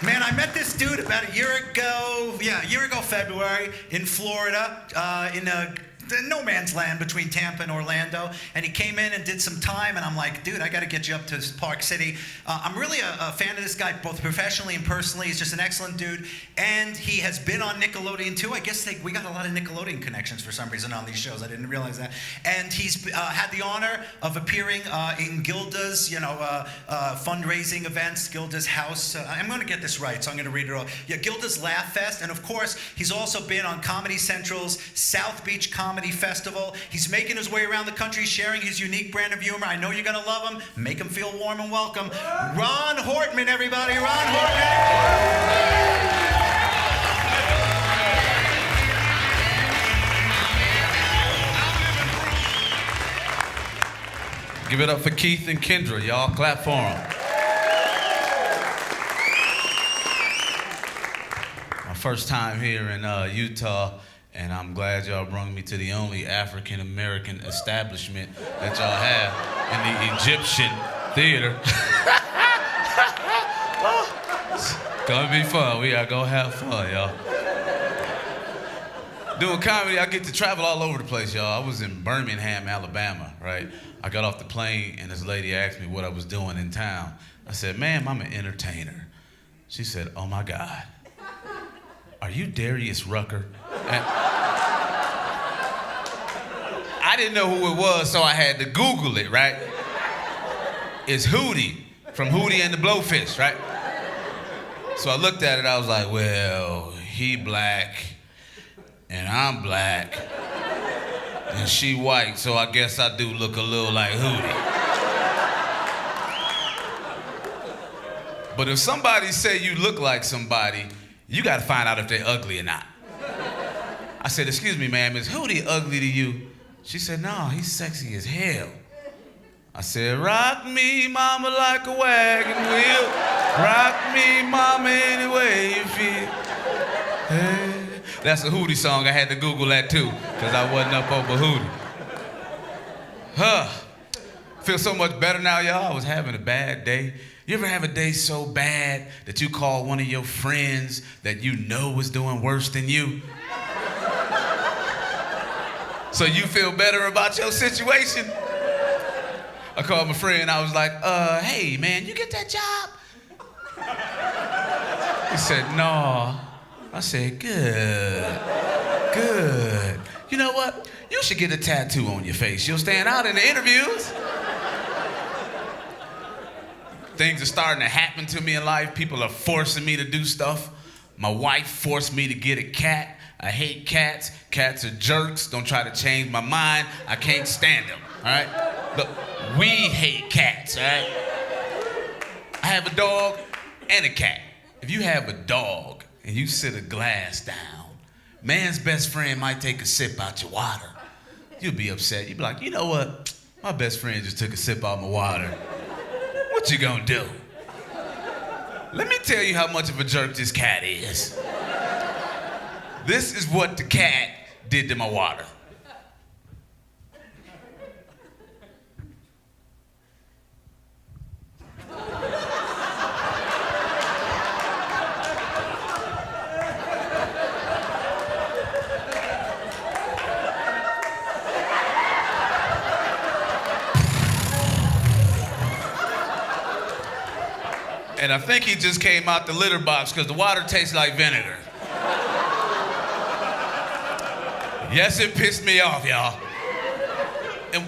Man, I met this dude about a year ago February, in Florida, in a no man's land between Tampa and Orlando, and he came in and did some time, and I'm like, dude, I got to get you up to Park City. I'm really a fan of this guy, both professionally and personally. He's just an excellent dude, and he has been on Nickelodeon too. I guess we got a lot of Nickelodeon connections for some reason on these shows. I didn't realize that. And he's had the honor of appearing in Gilda's, fundraising events, Gilda's House. I'm going to get this right, so I'm going to read it all. Yeah, Gilda's Laugh Fest, and of course, he's also been on Comedy Central's South Beach Comedy Festival. He's making his way around the country, sharing his unique brand of humor. I know you're gonna love him. Make him feel warm and welcome. Rahn Hortman, everybody. Rahn Hortman. Give it up for Keith and Kendra. Y'all clap for them. My first time here in Utah. And I'm glad y'all brought me to the only African-American establishment that y'all have in the Egyptian theater. It's gonna be fun. We are gonna have fun, y'all. Doing comedy, I get to travel all over the place, y'all. I was in Birmingham, Alabama, right? I got off the plane and this lady asked me what I was doing in town. I said, ma'am, I'm an entertainer. She said, oh my God, are you Darius Rucker? And I didn't know who it was, so I had to Google it, right? It's Hootie from Hootie and the Blowfish, right? So I looked at it, I was like, well, he black, and I'm black, and she white, so I guess I do look a little like Hootie. But if somebody say you look like somebody, you gotta find out if they're ugly or not. I said, excuse me, ma'am, is Hootie ugly to you? She said, no, he's sexy as hell. I said, rock me, mama, like a wagon wheel. Rock me, mama, any way you feel. Hey. That's a Hootie song. I had to Google that too, because I wasn't up over Hootie. Feel so much better now, y'all. I was having a bad day. You ever have a day so bad that you call one of your friends that you know was doing worse than you? So you feel better about your situation? I called my friend, I was like, hey man, you get that job? He said, no. I said, good. You know what? You should get a tattoo on your face. You'll stand out in the interviews. Things are starting to happen to me in life. People are forcing me to do stuff. My wife forced me to get a cat. I hate cats. Cats are jerks. Don't try to change my mind. I can't stand them, all right? Look, we hate cats, all right? I have a dog and a cat. If you have a dog and you sit a glass down, man's best friend might take a sip out your water. You'll be upset. You'll be like, you know what? My best friend just took a sip out my water. What you gonna do? Let me tell you how much of a jerk this cat is. This is what the cat did to my water. And I think he just came out the litter box because the water tastes like vinegar. Yes, it pissed me off, y'all.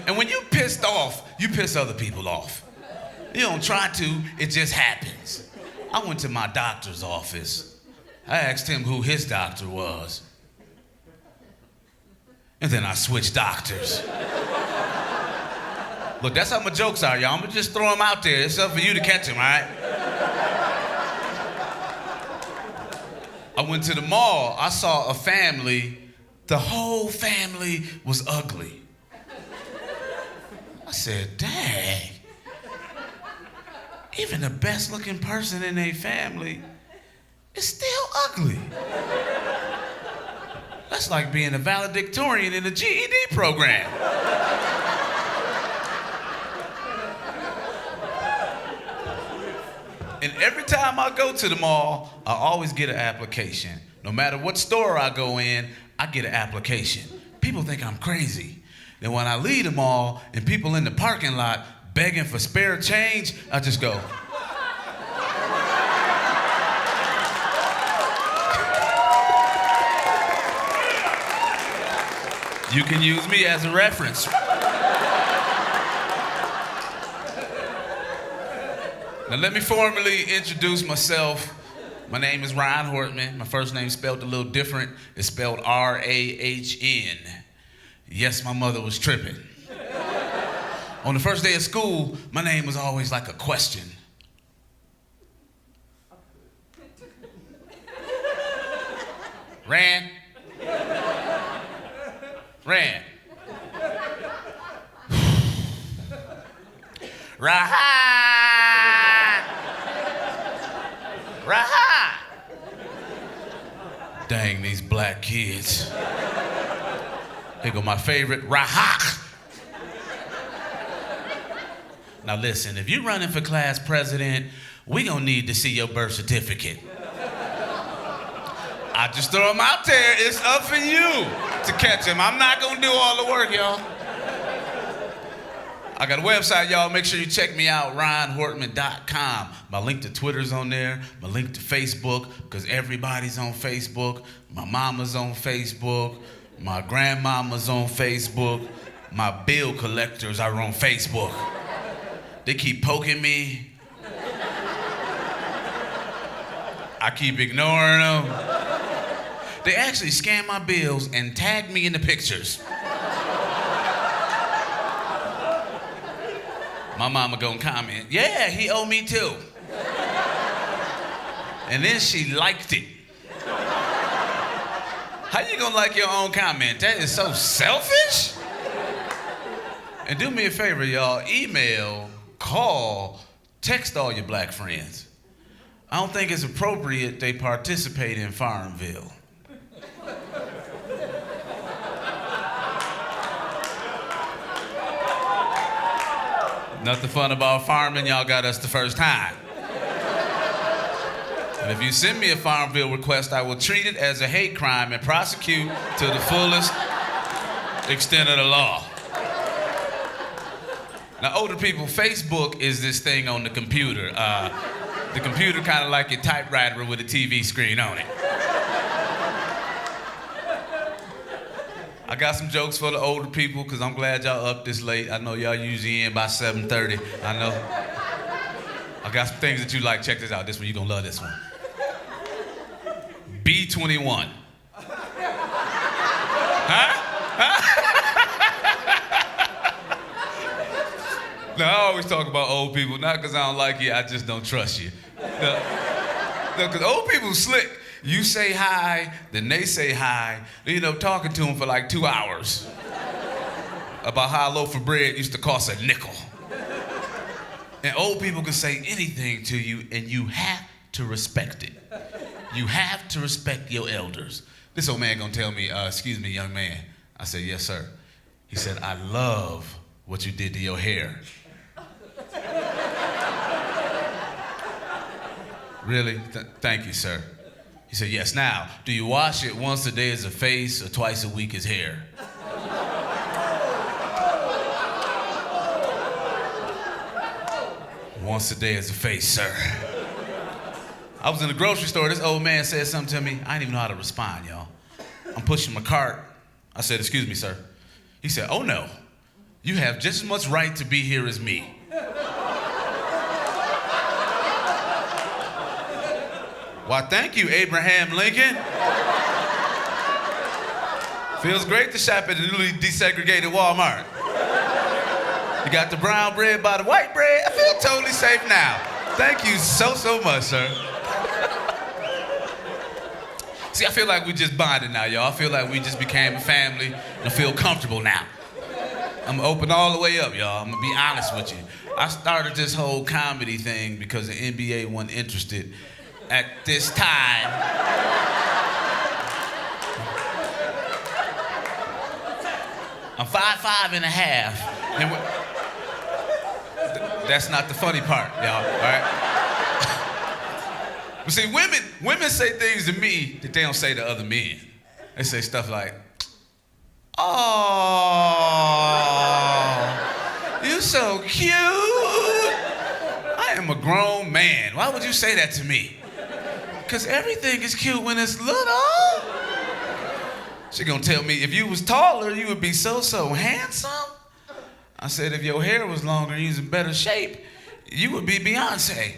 And when you pissed off, you piss other people off. You don't try to, it just happens. I went to my doctor's office. I asked him who his doctor was. And then I switched doctors. Look, that's how my jokes are, y'all. I'm gonna just throw them out there. It's up for you to catch them, all right? I went to the mall. I saw a family. The whole family was ugly. I said, dang. Even the best looking person in their family is still ugly. That's like being a valedictorian in a GED program. And every time I go to the mall, I always get an application. No matter what store I go in, I get an application. People think I'm crazy. Then when I leave the mall and people in the parking lot begging for spare change, I just go. You can use me as a reference. Now let me formally introduce myself. My name is Rahn Hortman. My first name's spelled a little different. It's spelled R-A-H-N. Yes, my mother was tripping. On the first day of school, my name was always like a question. Ran. Ran. Raha! Dang, these black kids. Here go my favorite, Raha! Now listen, if you're running for class president, we gonna need to see your birth certificate. I just throw them out there. It's up for you to catch them. I'm not gonna do all the work, y'all. I got a website, y'all. Make sure you check me out, RahnHortman.com. My link to Twitter's on there, my link to Facebook, because everybody's on Facebook. My mama's on Facebook, my grandmama's on Facebook, my bill collectors are on Facebook. They keep poking me. I keep ignoring them. They actually scan my bills and tag me in the pictures. My mama gonna comment, yeah, he owe me too. And then she liked it. How you gonna like your own comment? That is so selfish. And do me a favor, y'all, email, call, text all your black friends. I don't think it's appropriate they participate in Farmville. Nothing fun about farming, y'all got us the first time. And if you send me a Farmville request, I will treat it as a hate crime and prosecute to the fullest extent of the law. Now, older people, Facebook is this thing on the computer. The computer kind of like your typewriter with a TV screen on it. I got some jokes for the older people because I'm glad y'all up this late. I know y'all usually in by 7:30. I know. I got some things that you like. Check this out. This one, you're going to love this one. B21. Huh? Now, I always talk about old people, not because I don't like you, I just don't trust you. No, because old people slick. You say hi, then they say hi. You end up talking to them for like 2 hours about how a loaf of bread used to cost a nickel. And old people can say anything to you, and you have to respect it. You have to respect your elders. This old man gonna tell me, excuse me, young man. I said, yes, sir. He said, I love what you did to your hair. Really? Thank you, sir. He said, yes. Now, do you wash it once a day as a face or twice a week as hair? Once a day as a face, sir. I was in the grocery store. This old man said something to me. I didn't even know how to respond, y'all. I'm pushing my cart. I said, excuse me, sir. He said, oh, no. You have just as much right to be here as me. Why, thank you, Abraham Lincoln. Feels great to shop at the newly desegregated Walmart. You got the brown bread by the white bread. I feel totally safe now. Thank you so much, sir. See, I feel like we just bonded now, y'all. I feel like we just became a family, and I feel comfortable now. I'm gonna open all the way up, y'all. I'm gonna be honest with you. I started this whole comedy thing because the NBA wasn't interested at this time. I'm 5'5" and a half, and that's not the funny part, y'all, all right? But see, women say things to me that they don't say to other men. They say stuff like, "Oh, you so cute. I am a grown man. Why would you say that to me? Because everything is cute when it's little." She gonna tell me, if you was taller, you would be so handsome. I said, if your hair was longer and you was in better shape, you would be Beyonce.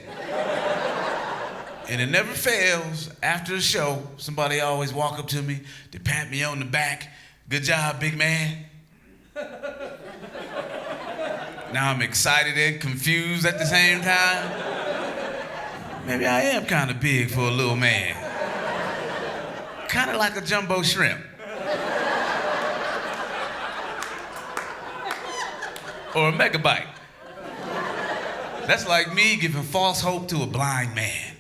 And it never fails, after the show, somebody always walk up to me, they pat me on the back. "Good job, big man." Now I'm excited and confused at the same time. Maybe I am kind of big for a little man. Kind of like a jumbo shrimp. Or a megabyte. That's like me giving false hope to a blind man.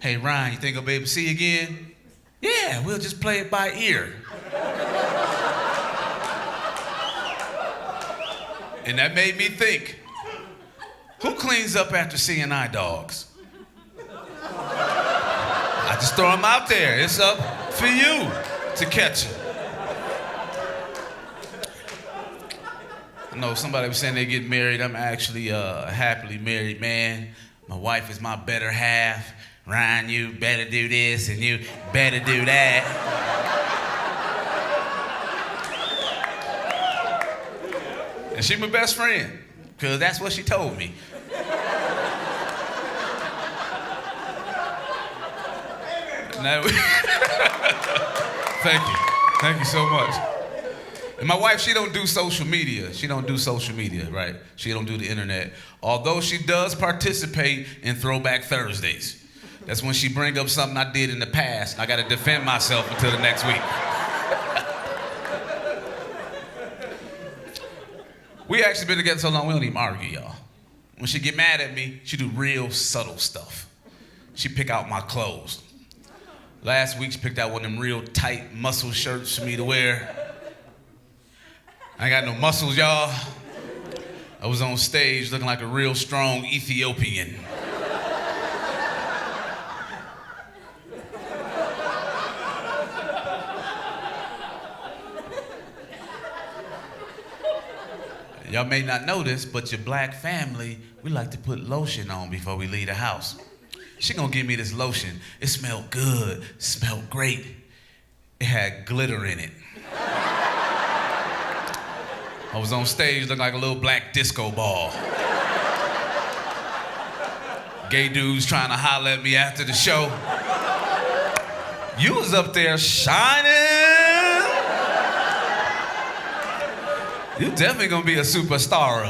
"Hey, Ryan, you think I'll be able to see again?" "Yeah, we'll just play it by ear." And that made me think, who cleans up after seeing eye dogs? I just throw them out there. It's up for you to catch them. I know somebody was saying they get married. I'm actually a happily married man. My wife is my better half. "Ryan, you better do this and you better do that." And she's my best friend, because that's what she told me. Thank you so much. And my wife, she don't do social media. Right? She don't do the internet. Although she does participate in Throwback Thursdays. That's when she bring up something I did in the past. I got to defend myself until the next week. We actually been together so long, we don't even argue, y'all. When she get mad at me, she do real subtle stuff. She pick out my clothes. Last week, she picked out one of them real tight muscle shirts for me to wear. I ain't got no muscles, y'all. I was on stage looking like a real strong Ethiopian. Y'all may not know this, but your black family, we like to put lotion on before we leave the house. She gonna give me this lotion. It smelled good, smelled great. It had glitter in it. I was on stage looking like a little black disco ball. Gay dudes trying to holler at me after the show. "You was up there shining. You definitely gonna be a superstar.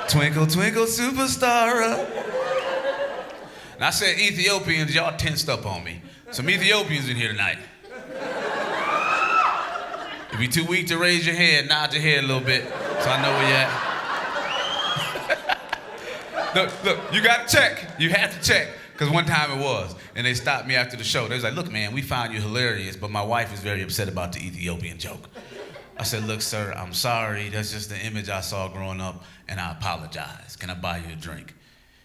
Twinkle, twinkle, superstar." And I said, Ethiopians, y'all tensed up on me. Some Ethiopians in here tonight. If you're too weak to raise your hand, nod your head a little bit so I know where you're at. Look, you gotta check. You have to check. Because one time it was, and they stopped me after the show. They was like, "Look, man, we found you hilarious, but my wife is very upset about the Ethiopian joke." I said, "Look, sir, I'm sorry. That's just the image I saw growing up, and I apologize. Can I buy you a drink?"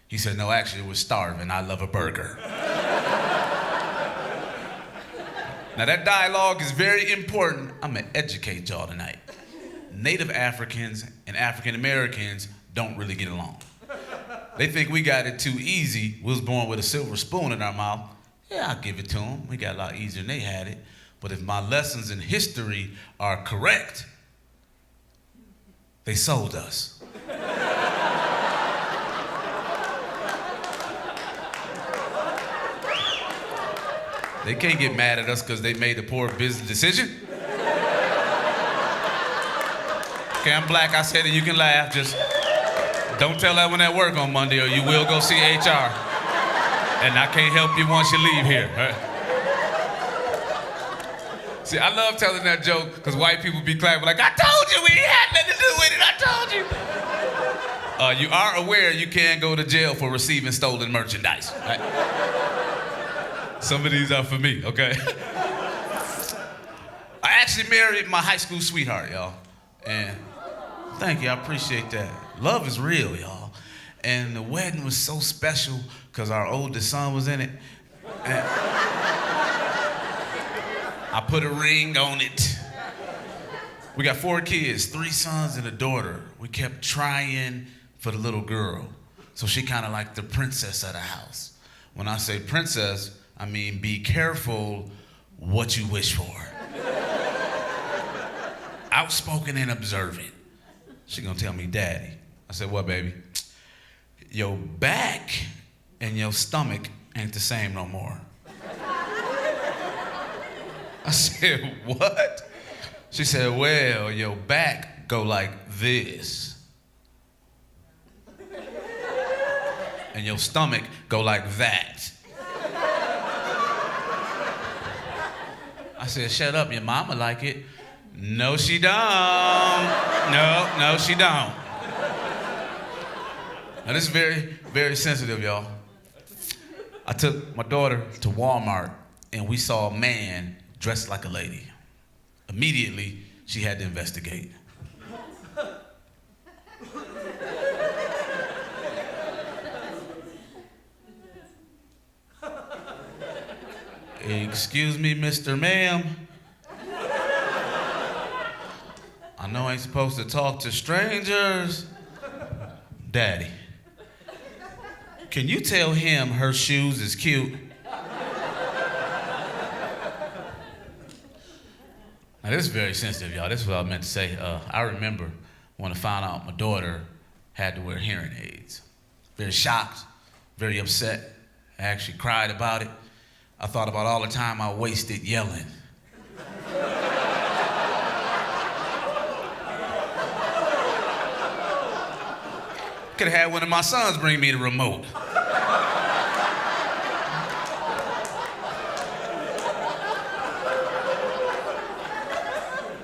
He said, "No, actually, we're starving. I love a burger." Now, that dialogue is very important. I'm going to educate y'all tonight. Native Africans and African Americans don't really get along. They think we got it too easy. We was born with a silver spoon in our mouth. Yeah, I'll give it to them. We got a lot easier than they had it. But if my lessons in history are correct, they sold us. They can't get mad at us because they made a poor business decision. Okay, I'm black, I said it, you can laugh. Just don't tell that one at work on Monday or you will go see HR. And I can't help you once you leave here. Right? See, I love telling that joke because white people be clapping like, "I told you we ain't had nothing to do with it, I told you." You are aware you can go to jail for receiving stolen merchandise, right? Some of these are for me, okay? I actually married my high school sweetheart, y'all. And thank you, I appreciate that. Love is real, y'all. And the wedding was so special because our oldest son was in it. And I put a ring on it. We got 4 kids, 3 sons and a daughter. We kept trying for the little girl. So she kind of like the princess of the house. When I say princess, I mean be careful what you wish for. Outspoken and observant. She gonna tell me, Daddy. I said, what, baby? Your back and your stomach ain't the same no more. I said, what? She said, well, your back go like this. And your stomach go like that. I said, shut up, your mama like it. No, she don't. No, she don't. Now, this is very, very sensitive, y'all. I took my daughter to Walmart, and we saw a man dressed like a lady. Immediately, she had to investigate. Excuse me, Mr. Ma'am. I know I ain't supposed to talk to strangers. Daddy, can you tell him her shoes is cute? Now, this is very sensitive, y'all. This is what I meant to say. I remember when I found out my daughter had to wear hearing aids. Very shocked, very upset. I actually cried about it. I thought about all the time I wasted yelling. Could have had one of my sons bring me the remote.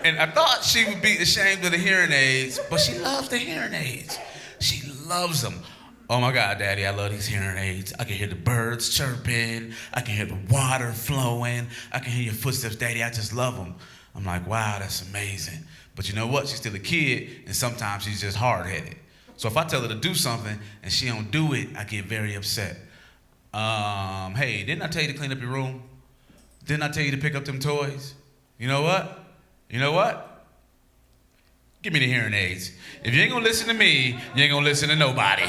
And I thought she would be ashamed of the hearing aids, but she loves the hearing aids. She loves them. Oh my God, Daddy, I love these hearing aids. I can hear the birds chirping. I can hear the water flowing. I can hear your footsteps, Daddy. I just love them. I'm like, wow, that's amazing. But you know what? She's still a kid, and sometimes she's just hard-headed. So if I tell her to do something and she don't do it, I get very upset. Hey, didn't I tell you to clean up your room? Didn't I tell you to pick up them toys? You know what? Give me the hearing aids. If you ain't gonna listen to me, you ain't gonna listen to nobody.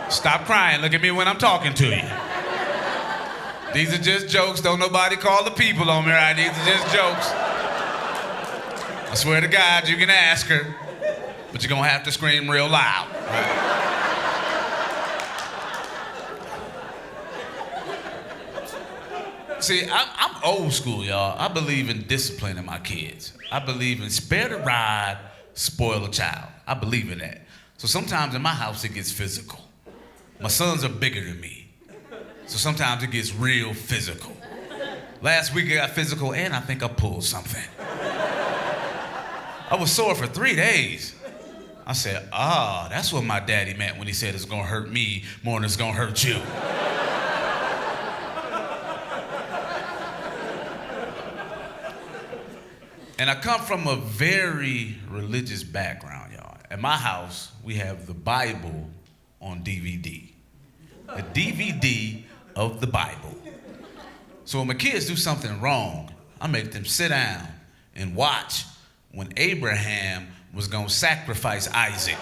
Stop crying. Look at me when I'm talking to you. These are just jokes. Don't nobody call the people on me, right? These are just jokes. I swear to God, you can ask her, but you're gonna have to scream real loud. Right? See, I'm old school, y'all. I believe in disciplining my kids. I believe in spare the rod, spoil a child. I believe in that. So sometimes in my house it gets physical. My sons are bigger than me. So sometimes it gets real physical. Last week I got physical and I think I pulled something. I was sore for 3 days. I said, that's what my daddy meant when he said it's gonna hurt me more than it's gonna hurt you. And I come from a very religious background, y'all. At my house, we have the Bible on DVD. A DVD of the Bible. So when my kids do something wrong, I make them sit down and watch when Abraham was gonna sacrifice Isaac.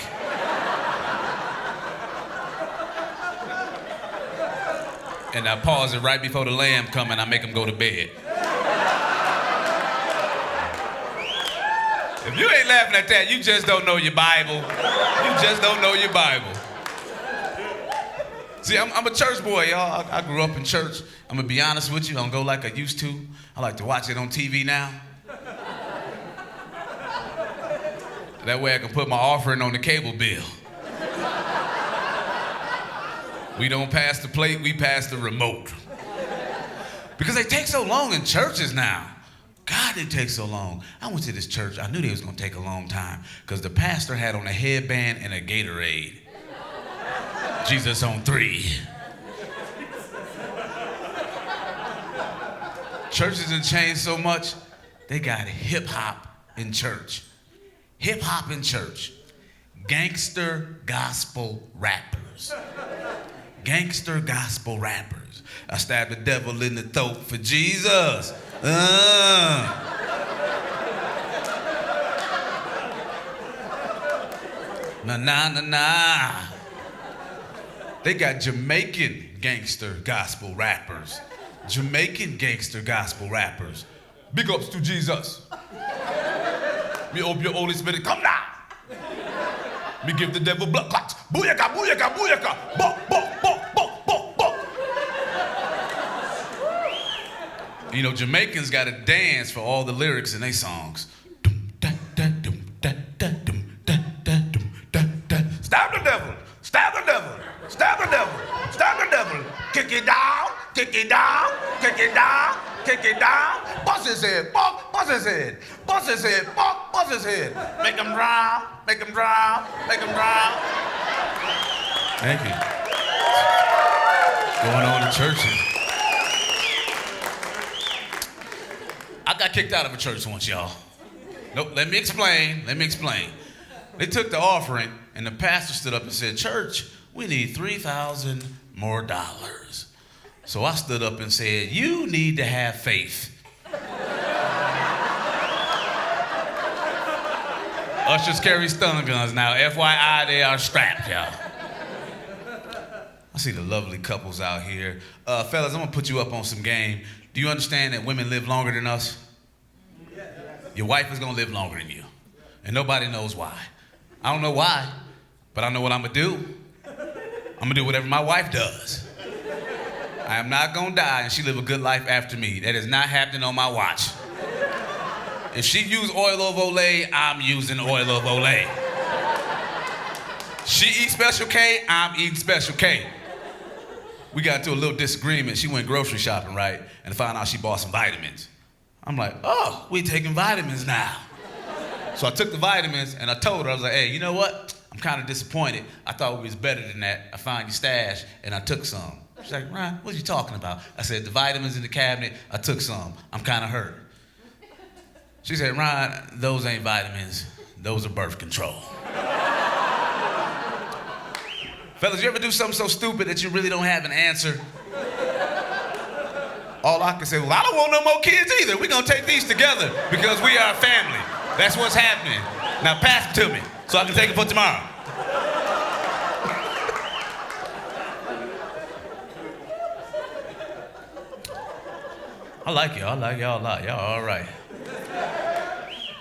And I pause it right before the lamb come and I make them go to bed. If you ain't laughing at that, you just don't know your Bible. You just don't know your Bible. See, I'm a church boy, y'all. I grew up in church. I'm gonna be honest with you, I don't go like I used to. I like to watch it on TV now. That way I can put my offering on the cable bill. We don't pass the plate, we pass the remote. Because they take so long in churches now. God, it takes so long. I went to this church, I knew they was gonna take a long time because the pastor had on a headband and a Gatorade. Jesus on 3. Churches have changed so much, they got hip hop in church. Hip hop in church. gangster gospel rappers. Gangster gospel rappers. I stabbed the devil in the throat for Jesus. Na na na na. They got Jamaican gangster gospel rappers. Jamaican gangster gospel rappers. Big ups to Jesus. Me hope your Holy Spirit come now. Me give the devil blood clots. Booyaka, booyaka, booyaka. Bok, bok, bok, bok, bok, bok. You know, Jamaicans got to dance for all the lyrics in their songs. Stab the devil, stab the devil, stab the devil, stab the devil. Kick it down, kick it down, kick it down, kick it down. Bust his head, bust his head, bust his head, bust his head. Make him drown, make him drown, make him drown. Thank you. What's going on in churches? I got kicked out of a church once, y'all. Nope, let me explain. They took the offering, and the pastor stood up and said, "Church, we need $3,000 more dollars." So I stood up and said, "You need to have faith." Ushers carry stun guns now. FYI, they are strapped, y'all. I see the lovely couples out here. Fellas, I'm gonna put you up on some game. Do you understand that women live longer than us? Your wife is gonna live longer than you. And nobody knows why. I don't know why, but I know what I'm gonna do. I'm gonna do whatever my wife does. I am not gonna die and she live a good life after me. That is not happening on my watch. If she used oil of Olay, I'm using oil of Olay. She eats Special K, I'm eating Special K. We got into a little disagreement. She went grocery shopping, right? And found out she bought some vitamins. I'm like, oh, we taking vitamins now. So I took the vitamins and I told her, I was like, hey, you know what? I'm kind of disappointed. I thought we was better than that. I found your stash and I took some. She's like, Ryan, what are you talking about? I said, the vitamins in the cabinet, I took some. I'm kind of hurt. She said, Ryan, those ain't vitamins. Those are birth control. Fellas, you ever do something so stupid that you really don't have an answer? All I can say, well, I don't want no more kids either. We're going to take these together because we are a family. That's what's happening. Now pass it to me so I can take it for tomorrow. I like y'all a lot. Y'all all right.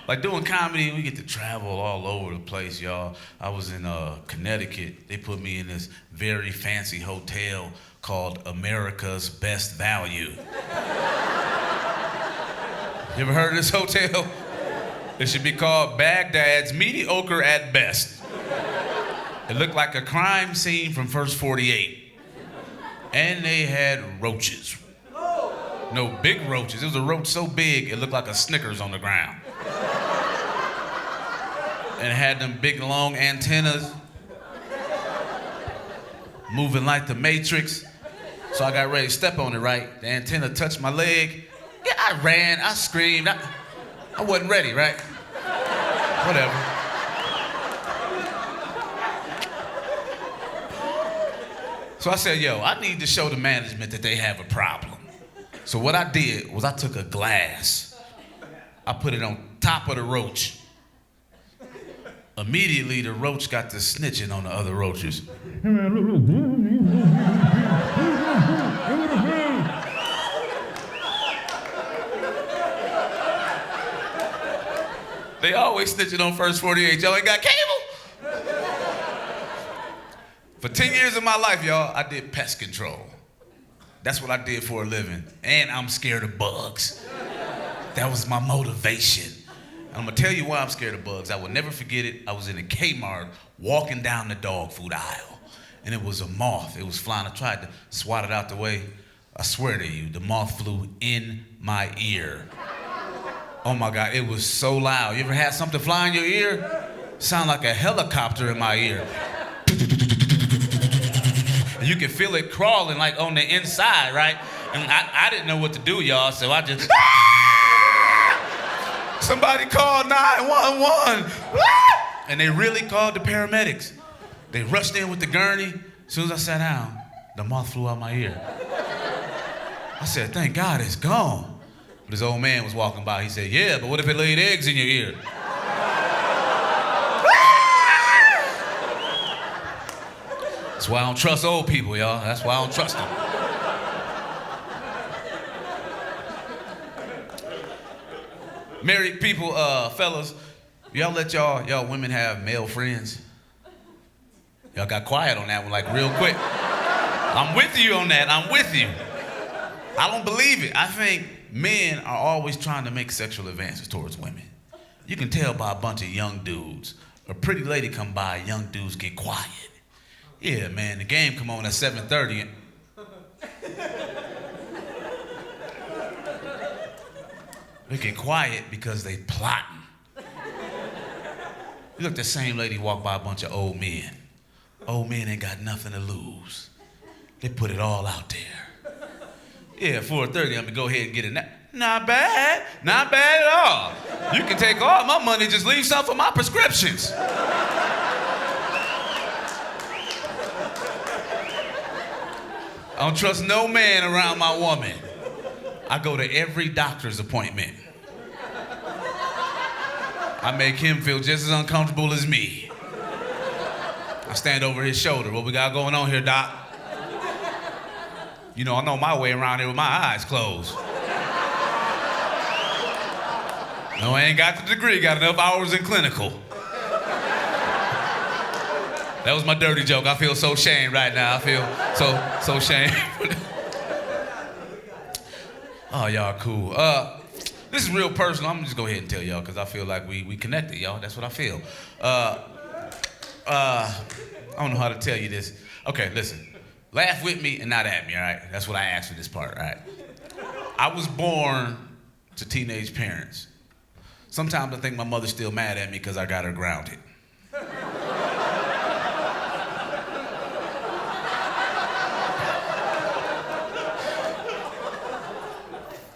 Like doing comedy, we get to travel all over the place, y'all. I was in Connecticut. They put me in this very fancy hotel called America's Best Value. You ever heard of this hotel? It should be called Baghdad's Mediocre at Best. It looked like a crime scene from First 48. And they had roaches. No, big roaches. It was a roach so big, it looked like a Snickers on the ground. And it had them big, long antennas, moving like the Matrix. So I got ready to step on it, right? The antenna touched my leg. Yeah, I ran, I screamed. I wasn't ready, right? Whatever. So I said, yo, I need to show the management that they have a problem. So what I did was I took a glass. I put it on top of the roach. Immediately, the roach got to snitching on the other roaches. They always snitching on First 48. Y'all ain't got cable? For 10 years of my life, y'all, I did pest control. That's what I did for a living. And I'm scared of bugs. That was my motivation. And I'm gonna tell you why I'm scared of bugs. I will never forget it. I was in a Kmart walking down the dog food aisle. And it was a moth. It was flying. I tried to swat it out the way. I swear to you, the moth flew in my ear. Oh my God, it was so loud. You ever had something fly in your ear? Sound like a helicopter in my ear. And you can feel it crawling like on the inside, right? And I didn't know what to do, y'all, so I just... Somebody called 911. and they really called the paramedics. They rushed in with the gurney. As soon as I sat down, the moth flew out my ear. I said, thank God it's gone. But this old man was walking by. He said, yeah, but what if it laid eggs in your ear? That's why I don't trust old people, y'all. That's why I don't trust them. Married people, fellas, y'all let y'all women have male friends? Y'all got quiet on that one like real quick. I'm with you on that. I'm with you. I don't believe it. I think men are always trying to make sexual advances towards women. You can tell by a bunch of young dudes. A pretty lady come by, young dudes get quiet. Yeah, man, the game come on at 7:30. And they get quiet because they plotting. You look, the same lady walk by a bunch of old men. Old men ain't got nothing to lose. They put it all out there. Yeah, 4:30, I'm gonna go ahead and get it. Not bad. Not bad at all. You can take all my money, just leave some for my prescriptions. I don't trust no man around my woman. I go to every doctor's appointment. I make him feel just as uncomfortable as me. I stand over his shoulder. What we got going on here, doc? You know, I know my way around here with my eyes closed. No, I ain't got the degree, got enough hours in clinical. That was my dirty joke. I feel so shamed right now. I feel so shamed. Oh, y'all cool. This is real personal. I'm gonna just go ahead and tell y'all because I feel like we connected, y'all. That's what I feel. I don't know how to tell you this. Okay, listen. Laugh with me and not at me, all right? That's what I asked for this part, all right? I was born to teenage parents. Sometimes I think my mother's still mad at me because I got her grounded.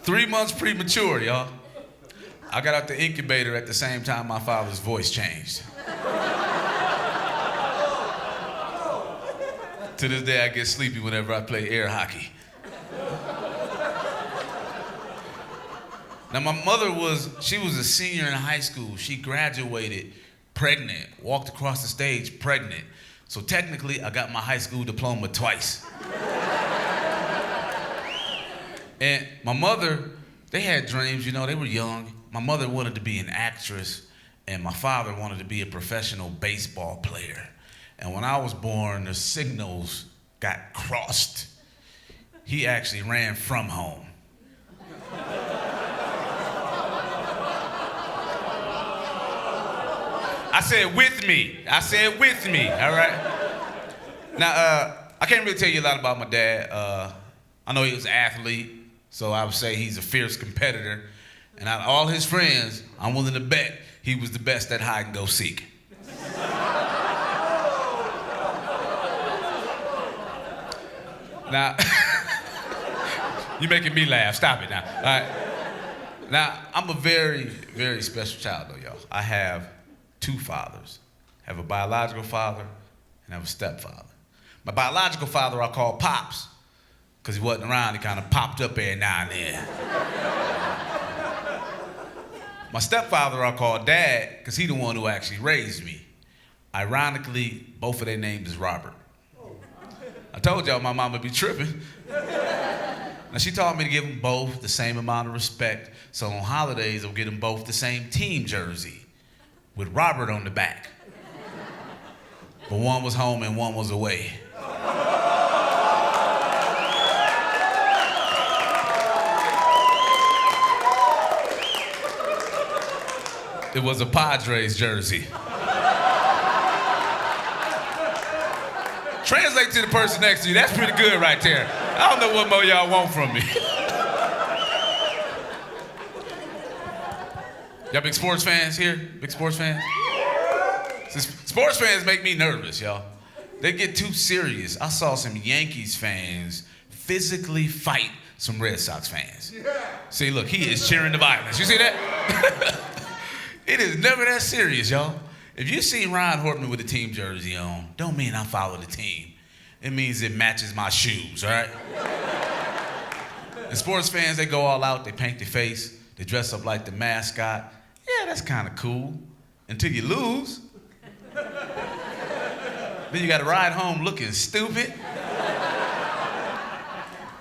3 months premature, y'all. I got out the incubator at the same time my father's voice changed. To this day, I get sleepy whenever I play air hockey. Now, my mother she was a senior in high school. She graduated pregnant, walked across the stage pregnant. So technically, I got my high school diploma twice. And my mother, they had dreams, you know, they were young. My mother wanted to be an actress, and my father wanted to be a professional baseball player. And when I was born, the signals got crossed. He actually ran from home. I said with me. I said with me, all right? Now, I can't really tell you a lot about my dad. I know he was an athlete, so I would say he's a fierce competitor. And out of all his friends, I'm willing to bet he was the best at hide and go seek. Now, you're making me laugh. Stop it now. All right. Now, I'm a very, very special child, though, y'all. I have 2 fathers. I have a biological father and I have a stepfather. My biological father I call Pops, because he wasn't around. He kind of popped up every now and then. My stepfather I call Dad, because he's the one who actually raised me. Ironically, both of their names is Robert. I told y'all my mama be tripping. Now, she taught me to give them both the same amount of respect, so on holidays, I'll get them both the same team jersey with Robert on the back. But one was home and one was away. It was a Padres jersey. Translate to the person next to you. That's pretty good right there. I don't know what more y'all want from me. Y'all big sports fans here? Big sports fans? Sports fans make me nervous, y'all. They get too serious. I saw some Yankees fans physically fight some Red Sox fans. See, look, he is cheering the violence. You see that? It is never that serious, y'all. If you see Rahn Hortman with a team jersey on, don't mean I follow the team. It means it matches my shoes, all right? And sports fans, they go all out, they paint their face, they dress up like the mascot. Yeah, that's kind of cool, until you lose. Then you got to ride home looking stupid.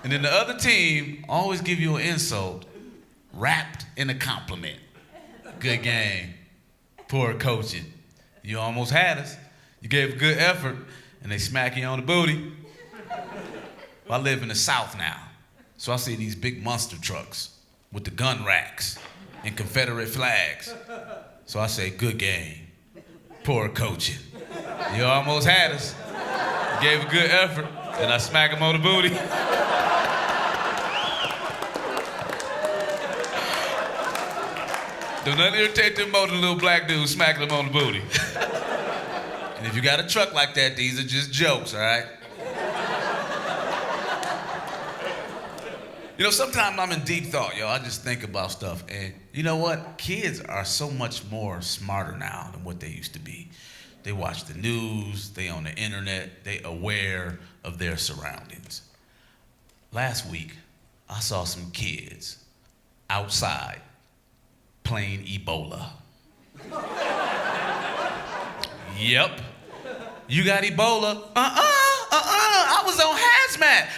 And then the other team always give you an insult wrapped in a compliment. Good game. Poor coaching. You almost had us. You gave a good effort, and they smack you on the booty. I live in the South now, so I see these big monster trucks with the gun racks and Confederate flags. So I say, good game. Poor coaching. You almost had us. You gave a good effort, and I smack him on the booty. Don't nothing irritate them more than a little black dude smacking them on the booty. And if you got a truck like that, these are just jokes, all right? You know, sometimes I'm in deep thought, yo. I just think about stuff. And you know what? Kids are so much more smarter now than what they used to be. They watch the news, they on the internet, they aware of their surroundings. Last week, I saw some kids outside playing Ebola. Yep. You got Ebola? I was on hazmat.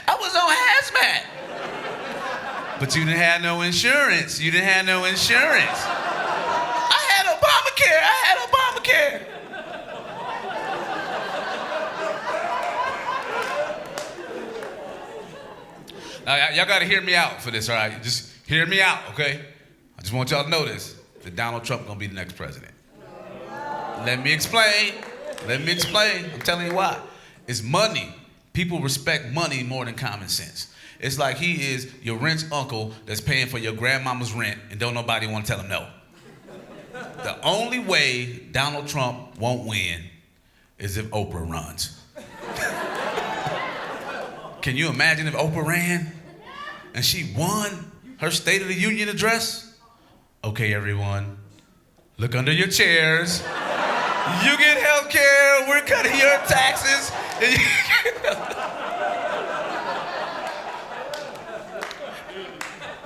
But you didn't have no insurance. I had Obamacare. Now, y'all got to hear me out for this, all right? Just hear me out, okay? I just want y'all to know this, that Donald Trump gonna be the next president. Let me explain. I'm telling you why. It's money. People respect money more than common sense. It's like he is your rich uncle that's paying for your grandmama's rent and don't nobody want to tell him no. The only way Donald Trump won't win is if Oprah runs. Can you imagine if Oprah ran and she won her State of the Union address? Okay, everyone, look under your chairs. You get health care, we're cutting your taxes.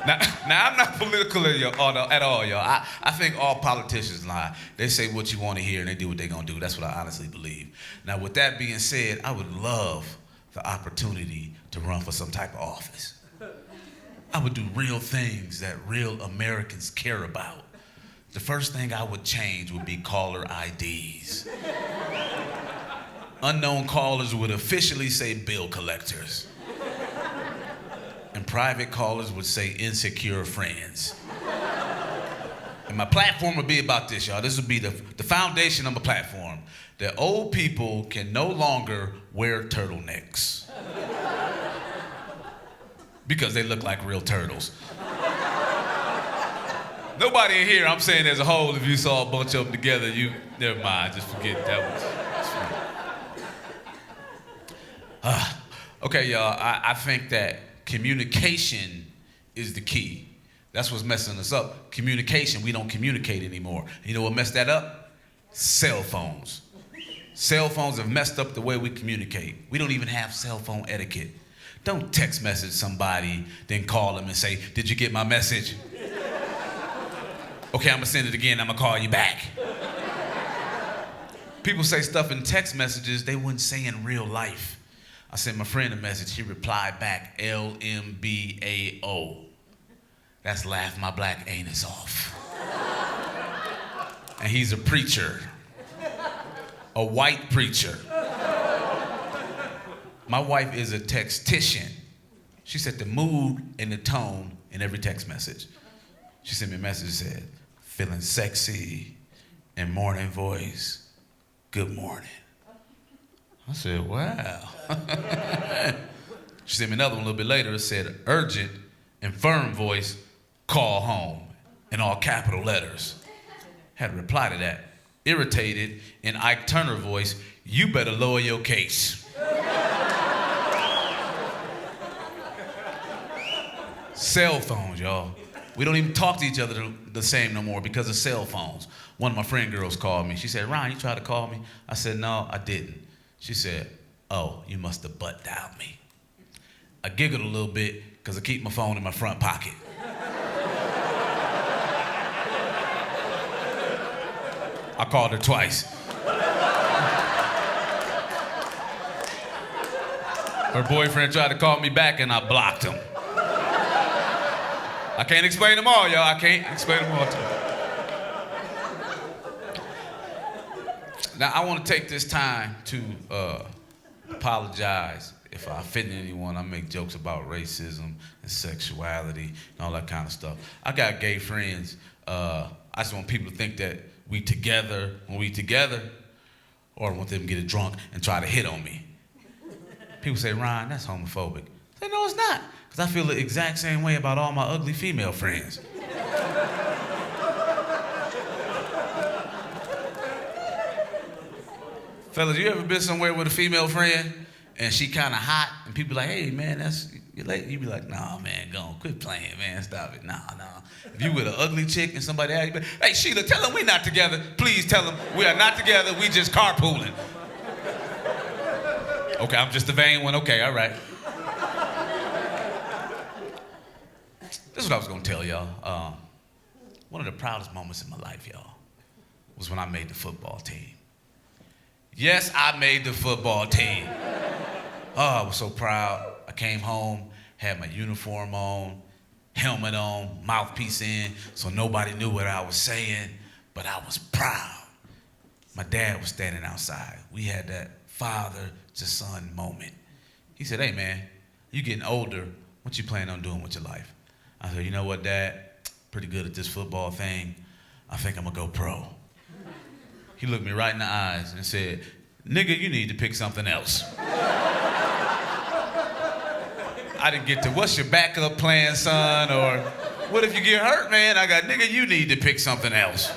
Now, I'm not political at all, y'all. I think all politicians lie. They say what you want to hear and they do what they're going to do. That's what I honestly believe. Now, with that being said, I would love the opportunity to run for some type of office. I would do real things that real Americans care about. The first thing I would change would be caller IDs. Unknown callers would officially say bill collectors. And private callers would say insecure friends. And my platform would be about this, y'all. This would be the foundation of my platform. That old people can no longer wear turtlenecks. Because they look like real turtles. Nobody in here, I'm saying as a whole, if you saw a bunch of them together, never mind, just forget that was. Okay, y'all, I think that communication is the key. That's what's messing us up. Communication, we don't communicate anymore. You know what messed that up? Cell phones. Cell phones have messed up the way we communicate. We don't even have cell phone etiquette. Don't text message somebody, then call them and say, did you get my message? Okay, I'm gonna send it again, I'm gonna call you back. People say stuff in text messages they wouldn't say in real life. I sent my friend a message, he replied back, LMBAO. That's laugh my black anus off. And he's a preacher, a white preacher. My wife is a textician. She set the mood and the tone in every text message. She sent me a message that said, feeling sexy and morning voice, good morning. I said, wow. She sent me another one a little bit later. It said, urgent and firm voice, call home, in all capital letters. Had to reply to that. Irritated in Ike Turner voice, you better lower your case. Cell phones, y'all. We don't even talk to each other the same no more because of cell phones. One of my friend girls called me. She said, Ron, you tried to call me? I said, no, I didn't. She said, oh, you must have butt dialed me. I giggled a little bit because I keep my phone in my front pocket. I called her twice. Her boyfriend tried to call me back and I blocked him. I can't explain them all, y'all. I can't explain them all to you. Now, I want to take this time to apologize if I offend anyone. I make jokes about racism and sexuality and all that kind of stuff. I got gay friends. I just want people to think that we together when we together, or I want them to get drunk and try to hit on me. People say, Ron, that's homophobic. I say, no, it's not. Because I feel the exact same way about all my ugly female friends. Fellas, you ever been somewhere with a female friend and she kind of hot and people be like, hey, man, that's you late? You be like, nah, man, go on, quit playing, man, stop it, nah. If you with an ugly chick and somebody asks you, hey, Sheila, tell them we're not together. Please tell them we are not together, we just carpooling. Okay, I'm just the vain one, okay, all right. This is what I was gonna tell y'all. One of the proudest moments in my life, y'all, was when I made the football team. Yes, I made the football team. Oh, I was so proud. I came home, had my uniform on, helmet on, mouthpiece in, so nobody knew what I was saying, but I was proud. My dad was standing outside. We had that father to son moment. He said, hey man, you getting older, what you planning on doing with your life? I said, you know what, Dad? Pretty good at this football thing. I think I'm gonna go pro. He looked me right in the eyes and said, nigga, you need to pick something else. I didn't get to, what's your backup plan, son? Or what if you get hurt, man? I got, nigga, you need to pick something else.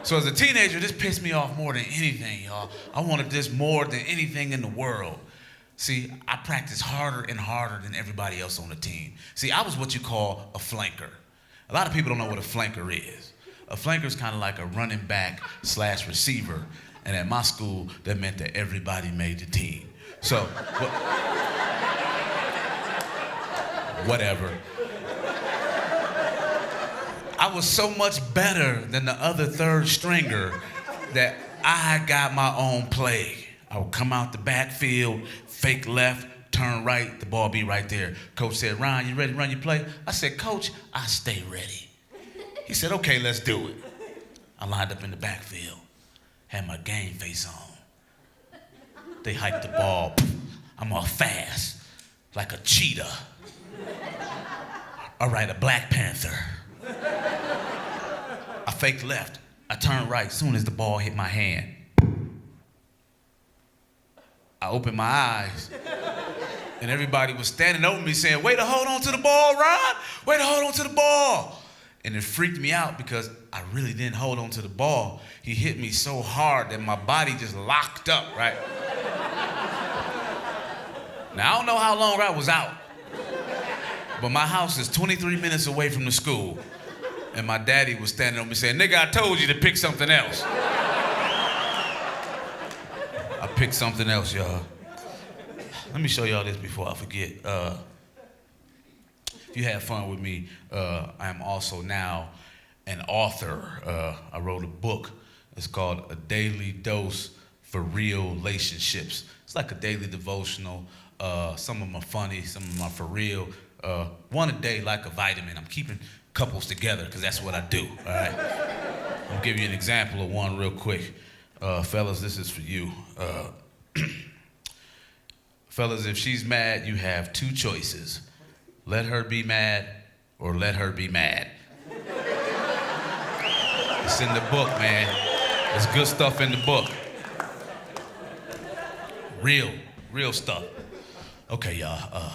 So as a teenager, this pissed me off more than anything, y'all. I wanted this more than anything in the world. See, I practiced harder and harder than everybody else on the team. See, I was what you call a flanker. A lot of people don't know what a flanker is. A flanker is kind of like a running back / receiver. And at my school, that meant that everybody made the team. So, whatever. I was so much better than the other third stringer that I got my own play. I would come out the backfield, fake left, turn right, the ball be right there. Coach said, Ron, you ready to run your play? I said, Coach, I stay ready. He said, okay, let's do it. I lined up in the backfield, had my game face on. They hiked the ball. I'm all fast, like a cheetah. All right, a Black Panther. I faked left. I turned right soon as the ball hit my hand. I opened my eyes, and everybody was standing over me saying, way to hold on to the ball, Ron. Way to hold on to the ball. And it freaked me out because I really didn't hold on to the ball. He hit me so hard that my body just locked up, right? Now, I don't know how long I was out, but my house is 23 minutes away from the school. And my daddy was standing over me saying, nigga, I told you to pick something else. I picked something else, y'all. Let me show y'all this before I forget. If you have fun with me, I am also now an author. I wrote a book. It's called A Daily Dose for Real Relationships. It's like a daily devotional. Some of them are funny, some of them are for real. One a day like a vitamin. I'm keeping couples together because that's what I do, all right? I'll give you an example of one real quick. Fellas, this is for you. Fellas, if she's mad, you have two choices. Let her be mad or let her be mad. It's in the book, man. There's good stuff in the book. Real stuff. Okay, y'all.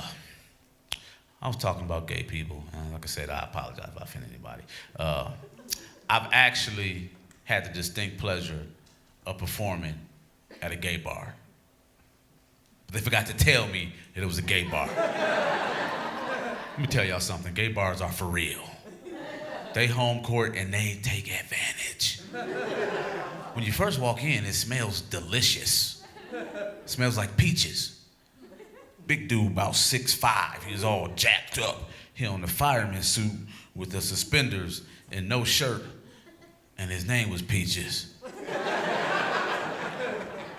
I was talking about gay people. Like I said, I apologize if I offend anybody. I've actually had the distinct pleasure of performing at a gay bar. But they forgot to tell me that it was a gay bar. Let me tell y'all something. Gay bars are for real. They home court and they take advantage. When you first walk in, it smells delicious. It smells like peaches. Big dude, about 6'5". He was all jacked up. He on the fireman suit with the suspenders and no shirt. And his name was Peaches.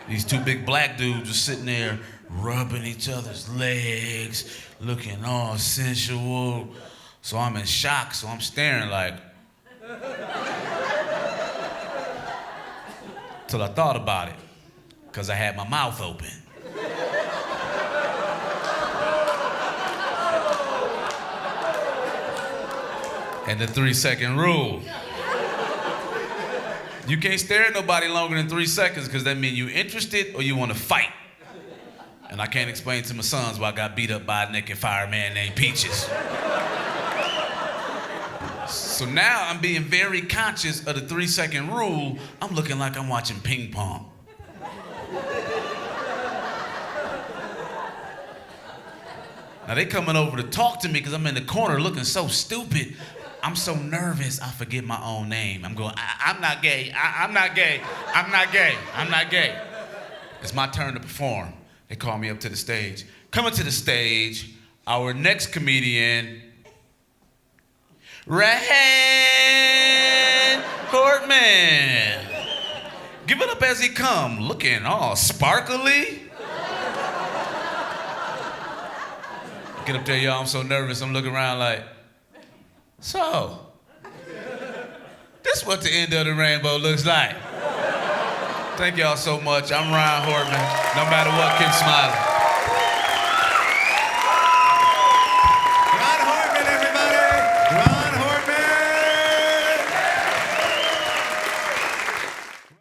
These two big black dudes were sitting there rubbing each other's legs, looking all sensual. So I'm in shock, so I'm staring like. Till I thought about it, because I had my mouth open. And the 3-second rule. You can't stare at nobody longer than 3 seconds because that means you interested or you want to fight. And I can't explain to my sons why I got beat up by a naked fireman named Peaches. So now I'm being very conscious of the 3-second rule. I'm looking like I'm watching ping pong. Now they coming over to talk to me because I'm in the corner looking so stupid. I'm so nervous, I forget my own name. I'm going, I'm not gay, I'm not gay, I'm not gay, I'm not gay. It's my turn to perform. They call me up to the stage. Coming to the stage, our next comedian, Rahn Hortman. Give it up as he come, looking all sparkly. Get up there, y'all, I'm so nervous, I'm looking around like, so, this is what the end of the rainbow looks like. Thank y'all so much. I'm Rahn Hortman. No matter what, keep smiling.